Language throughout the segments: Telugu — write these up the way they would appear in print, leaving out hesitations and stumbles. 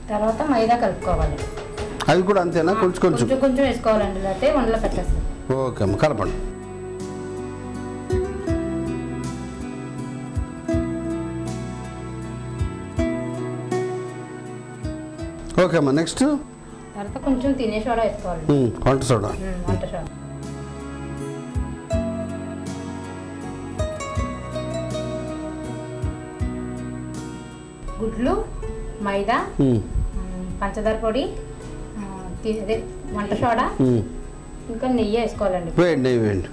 తర్వాత మైదా కలుపుకోవాలి. అది కూడా అంతేనా? కొంచెం కొంచెం కొంచెం వేసుకోవాలండి, లేకపోతే వండలో పెట్టేస్తాం. ఓకే అమ్మ, కలపండి. ఓకే అమ్మా, నెక్స్ట్ తర్వాత కొంచెం తినే సోడా వేసుకోవాలి. వంట సోడా. వంట సోడా, గుడ్లు, మైదా, పంచదార పొడి, అదే వంట సోడా, ఇంకా నెయ్యి వేసుకోవాలండి. వేయండి, నెయ్యి వేయండి.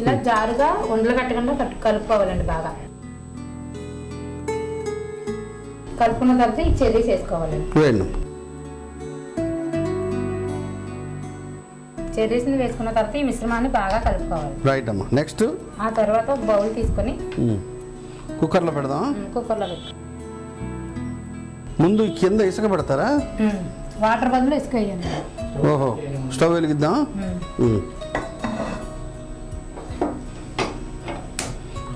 ఇలా జారుగా ఉండలు కట్టకుండా కలుపుకోవాలండి. బాగా కలుపుకున్న తర్వాత ఈ చెర్రీస్ వేసుకోవాలండి. వేయండి. చెర్రీస్ని వేసుకున్న తర్వాత ఈ మిశ్రమాన్ని బాగా కలుపుకోవాలి. రైట్ అమ్మా, నెక్స్ట్ ఆ తర్వాత ఒక బౌల్ తీసుకొని కుక్కర్లో పెడదాం. కుక్కర్లో పెడతాం. ముందు కింద ఇసుక పెడతారా? వాటర్ బదులు ఇసుక వేయండి. ఓహో, స్టవ్ వెలిగిద్దాం.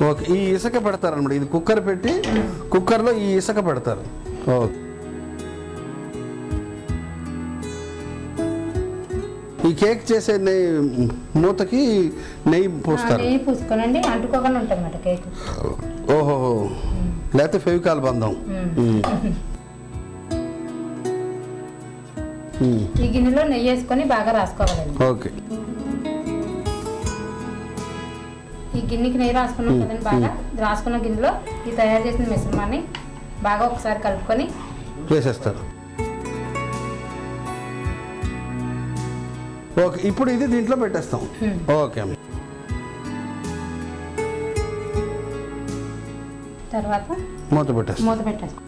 ఓకే, ఈ ఇసుక పెడతారనమాట. ఇది కుక్కర్ పెట్టి కుక్కర్లో ఈ ఇసుక పెడతారు. ఓకే, ఈ కేక్ చేసే నెయ్యి మూతకి నెయ్యి పూస్తారు. నెయ్యి పూసుకోనండి, అంటుకోకుండా ఉంటుంది కేక్. ఓహో, లేకపోతే ఫెవికాల్ బంధం. ఈ గిన్నెలో నెయ్యి వేసుకొని బాగా రాసుకోవాలండి. ఓకే, ఈ గిన్నెకి నెయ్యి రాసుకున్నాం కదండి. బాగా రాసుకున్న గిన్నెలో ఈ తయారు చేసిన మిశ్రమాన్ని బాగా ఒకసారి కలుపుకొని వేసేస్తారు. ఓకే, ఇప్పుడు ఇది దీంట్లో పెట్టేస్తాం. ఓకే, తర్వాత మూత పెట్టేస్తాం.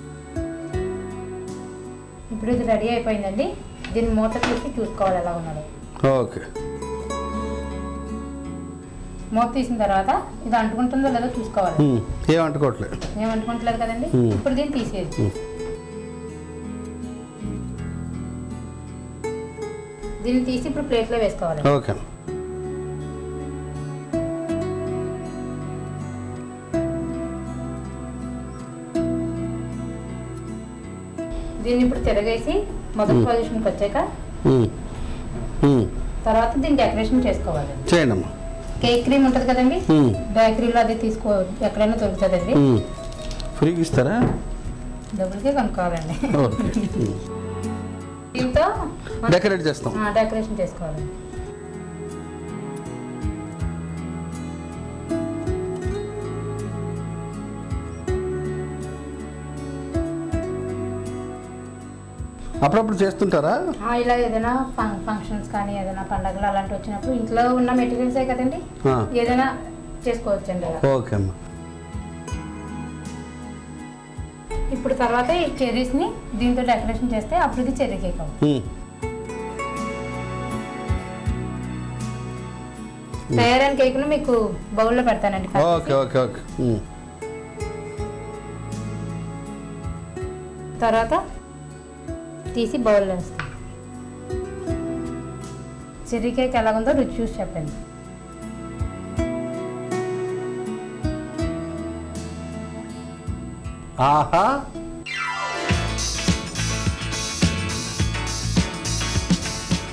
ఇప్పుడు ఇది రెడీ అయిపోయిందండి. దీన్ని మూత తీసి చూసుకోవాలి ఎలా ఉన్నాడు. ఓకే, మూత తీసిన తర్వాత ఇది అంటుకుంటుందో లేదో చూసుకోవాలి. ఏమంటుకోవట్లేదు కదండి. ఇప్పుడు దీన్ని తీసేది. దీన్ని తీసి ఇప్పుడు ప్లేట్లో వేసుకోవాలి. ఓకే, దీన్ని ఇప్పుడు తిరగేసి మొదటి పొజిషన్కి వచ్చాక తర్వాత దీన్ని డెకరేషన్ చేసుకోవాలి. చేయండి. కేక్ క్రీమ్ ఉంటుంది కదండి, బేకరీలో అది తీసుకో, ఎక్కడైనా దొరుకుతుందండి. ఫ్రీగా ఇస్తారా? డబ్బులకే కొనుక్కోవాలండి. దీంతో డెకరేషన్ చేసుకోవాలి. అప్పుడప్పుడు చేస్తుంటారా? ఇలా ఏదైనా ఫంక్షన్స్ కానీ ఏదైనా పండగలు అలాంటి వచ్చినప్పుడు ఇంట్లో ఉన్న మెటీరియల్సే కదండి, ఏదైనా చేసుకోవచ్చండి. ఓకే అమ్మా. ఇప్పుడు తర్వాత ఈ చెర్రీస్ని దీంతో డెకరేషన్ చేస్తే అప్పుడు ఇది చెర్రీ కేక్ అవుతుంది. తయారైన కేక్ను మీకు బౌల్లో పెడతానండి. Okay okay okay. తర్వాత తీసి బౌల్లో వేస్తాం. చెర్రీ కేక్ ఎలాగుందో రుచి చూసి చెప్పండి. ఆహా,